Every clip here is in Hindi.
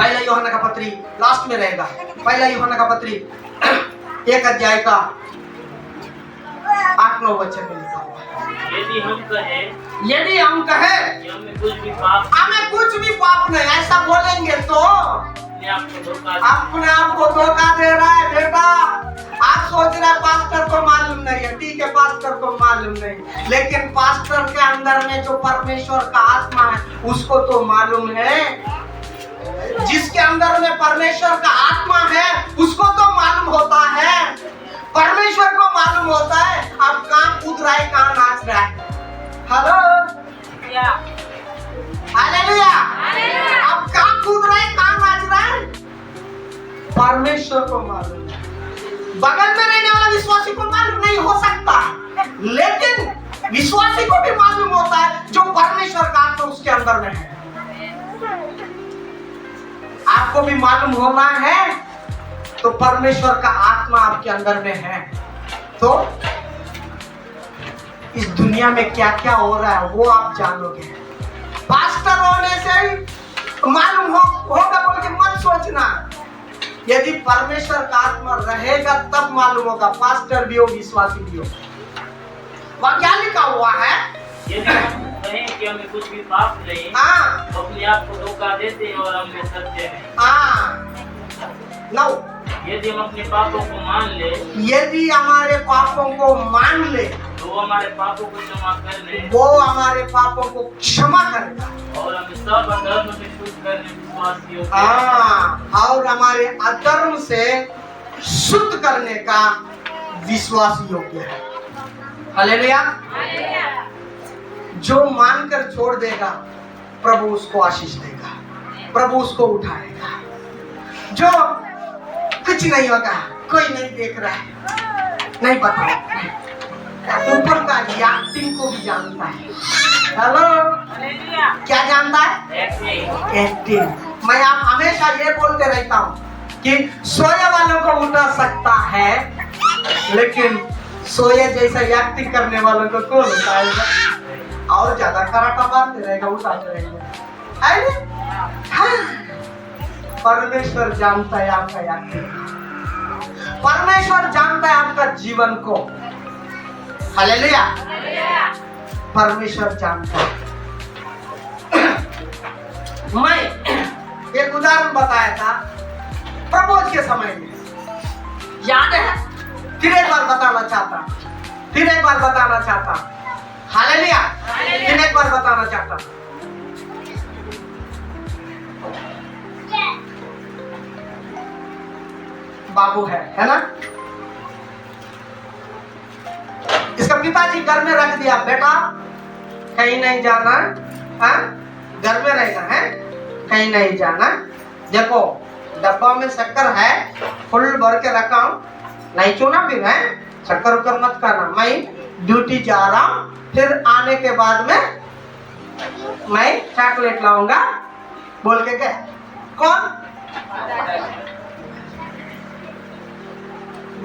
पहला यूहन्ना का पत्री लास्ट में रहेगा। पहला यूहन्ना का पत्री 1 अध्याय का 8-9 वचन में लिखा हुआ है। यदि हम कहें कि हमें कुछ भी पाप नहीं, ऐसा बोलेंगे तो अपने आप को धोखा दे रहा है बेटा। आप सोच रहे हैं पास्टर को मालूम नहीं है, ठीक है पास्टर को मालूम नहीं, लेकिन पास्टर के अंदर में जो परमेश्वर का आत्मा है उसको तो मालूम है। जिसके अंदर में परमेश्वर का आत्मा है उसको तो मालूम होता है, परमेश्वर को मालूम होता है अब कहाँ कूद रहा है, कहाँ नाच रहा है। हेलो हालेलुया, अब कहाँ कूद रहा है, कहाँ नाच रहा है, परमेश्वर को मालूम है। बगल में रहने वाला विश्वासी को मालूम नहीं हो सकता, लेकिन विश्वासी को भी मालूम होता है जो परमेश्वर का आत्मा उसके अंदर में है। आपको भी मालूम होना है तो परमेश्वर का आत्मा आपके अंदर में है तो इस दुनिया में क्या क्या हो रहा है वो आप जानोगे। पास्टर होने से ही मालूम होगा बोल के मत सोचना। यदि परमेश्वर का आत्मा रहेगा तब मालूम होगा, पास्टर भी हो विश्वासी भी हो। वहां क्या लिखा हुआ है? यदि हम कहें कि हमें कुछ भी पाप नहीं, तो अपने आप को धोखा देते हैं और हमें सत्य है। नौ, यदि हम अपने पापों को मान ले, यदि हमारे पापों को मान ले तो वो हमारे पापों को क्षमा कर ले, वो हमारे पापों को क्षमा करेगा और हमें सब अधर्म से शुद्ध करने विश्वासी होते और हमारे अधर्म से शुद्ध करने का विश्वास योग्य है। हालेलुया। जो मानकर छोड़ देगा प्रभु उसको आशीष देगा, प्रभु उसको उठाएगा। जो कुछ नहीं होगा, कोई नहीं देख रहा है, नहीं बताओ, ऊपर का एक्टिंग को भी जानता है। हेलो, क्या जानता है? एक्टिंग। मैं आप हमेशा ये बोलते रहता हूँ कि सोए वालों को उठा सकता है, लेकिन सोए जैसा एक्टिंग करने वालों को कौन उठाएगा? और ज्यादा कराटा मारते रहेगा, उठाते रहेगा। परमेश्वर जानता है आपका एक्टिंग, परमेश्वर जानता है आपका जीवन को। हालेलुया। परमेश्वर जानता है। मैं एक उदाहरण बताया था प्रभोज के समय में, याद है? फिर एक बार बताना चाहता। हालेलुया। फिर एक बार बताना चाहता। बाबू है ना? इसका पिताजी घर में रख दिया, बेटा कहीं नहीं जाना, घर में रहना है, कहीं नहीं जाना। देखो डब्बा में शक्कर है, फुल भर के रखा हूं, नहीं चूना भी है, शक्कर उकर मत करना। मैं ड्यूटी जा रहा हूं, फिर आने के बाद में मैं चॉकलेट लाऊंगा बोल के गए। कौन?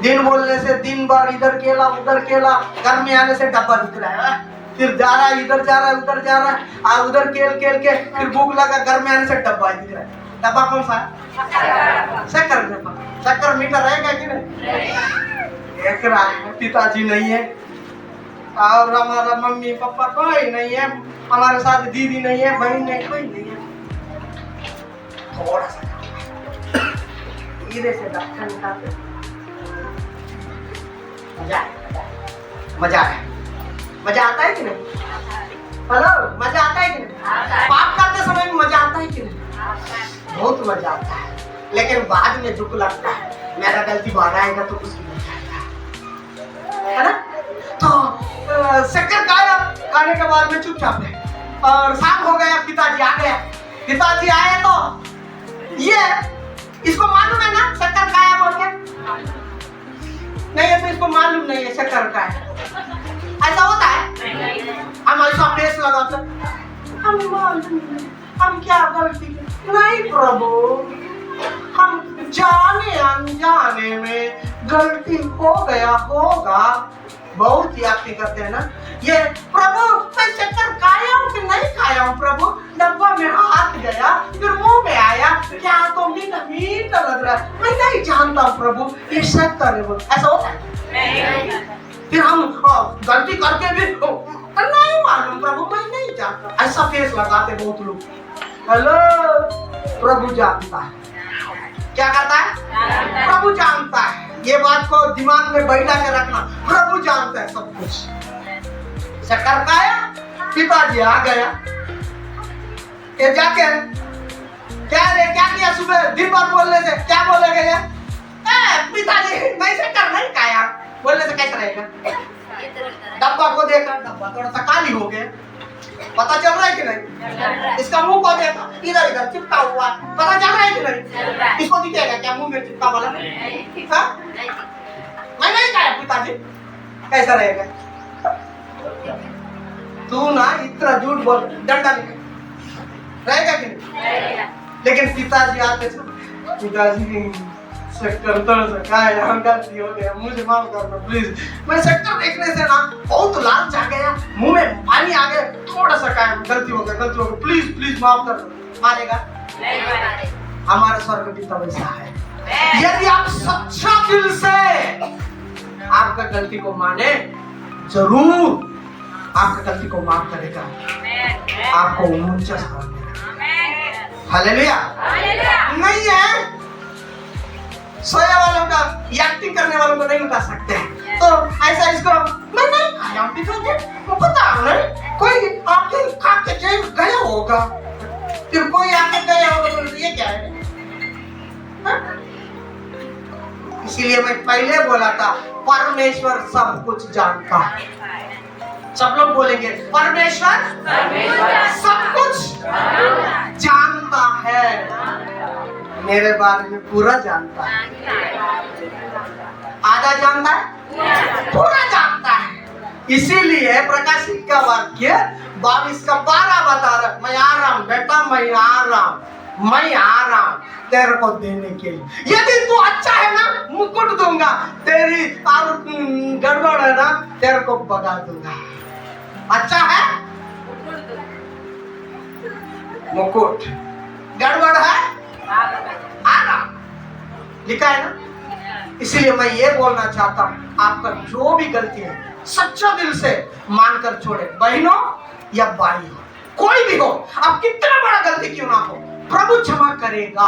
दिन बोलने से दिन भर इधर केला उधर केला, घर में आने से डब्बा दिख रहा है, फिर जा रहा है इधर जा रहा है उधर जा रहा है, और उधर केल के फिर भूख लगा, घर में आने से डब्बा दिख रहा है। डब्बा कौन सा है? शक्कर डब्बा। शक्कर मीठा रहेगा कि नहीं? एक रहा है, पिताजी नहीं है और हमारा मम्मी पापा कोई नहीं है, हमारे साथ दीदी नहीं है, बहन नहीं, कोई नहीं है। थोड़ा सा धीरे से डब्बा निकालते, मजा आता है कि नहीं? हेलो, मजा आता है कि नहीं? पाप करते समय में मजा आता है कि नहीं? बहुत मजा आता है, लेकिन बाद में दुख लगता है, मेरा गलती बाहर आएगा तो कुछ नहीं आएगा, है ना? तो शक्कर खाया, खाने के बाद में चुपचाप है, और शाम हो गया, पिताजी आ गया। पिताजी आए तो ये इसको मालूम है ना शक्कर खाया बोल के? नहीं है तो इसको मालूम नहीं है शक्कर का है। ऐसा होता है? हम ऐसा फेस लगाते, हम क्या गलती नहीं प्रभु, हम जाने अनजाने में गलती हो गया होगा। बहुत याद करते हैं ना ये, प्रभु मैं शक्कर खाया हूँ कि नहीं खाया हूँ प्रभु, डब्बा में हाथ गया फिर मुंह में आया, क्या जानता हूँ प्रभु ये शैतान है, बोल ऐसा होता है। फिर हम गलती करके भी नहीं मालूम प्रभु मैं नहीं जानता, ऐसा फेस लगाते बहुत लोग। हेलो, प्रभु जानता है क्या करता है, प्रभु जानता है। ये बात को दिमाग में बैठा के रखना, प्रभु जानता है सब कुछ। शक्कर खाया, पिताजी आ गया, ये जाके क्या रे क्या किया सुबह दिन भर बोलने से, क्या बोलेगा ये? पिताजी मैं शक्कर नहीं खाया, बोलने से कैसा रहेगा? डब्बा को देखा, डब्बा थोड़ा सा काली हो गया, पता चल रहा है कि नहीं? इसका मुंह को देखा, इधर इधर चिपका हुआ, पता चल रहा है कि नहीं? इसको दिखेगा क्या मुंह में चिपका वाला? मैं नहीं खाया पिताजी, कैसा रहेगा? तू ना इतना झूठ बोल, डंडा निकल रहेगा कि नहीं? लेकिन पिताजी आते थे, पिताजी शक्कर थोड़ा सा खाया, हम गलती हो गया, मुझे माफ करना प्लीज। मैं शक्कर देखने से ना बहुत लालच आ गया, मुंह में पानी आ गया, थोड़ा सा खाया, गलती हो गया प्लीज प्लीज माफ कर दो। मारेगा? हमारा स्वर्ग पिता वैसा है, यदि आप सच्चा दिल से आपका गलती को माने, जरूर आपका गलती को माफ करेगा, आपको ऊंचा स्थान देगा। हालेलुया। नहीं है सोया वालों का, एक्टिंग करने वालों को नहीं उठा सकते हैं, तो ऐसा इसको मैं नहीं खाया पिताजी, पता नहीं कोई आके खा के गया होगा, फिर कोई आके गया होगा तो ये क्या है? इसीलिए मैं पहले बोला था परमेश्वर सब कुछ जानता है। सब लोग बोलेंगे परमेश्वर सब कुछ जानता है, मेरे बारे में पूरा जानता है। आधा जानता है, पूरा जानता है। इसीलिए प्रकाशित का वाक्य 22:12 बता रहा, मैं आ रहा हूं बेटा, मैं आ रहा हूं तेरे को देने के लिए। यदि तू अच्छा है ना मुकुट दूंगा, तेरी और गड़बड़ है ना तेरे को भगा दूंगा। अच्छा है मुकुट, गड़बड़ है आना, लिखा है ना। इसलिए मैं ये बोलना चाहता हूँ, आपका जो भी गलती है सच्चा दिल से मानकर छोड़े, बहनों या भाई हो, कोई भी हो, आप कितना बड़ा गलती क्यों ना हो, प्रभु क्षमा करेगा।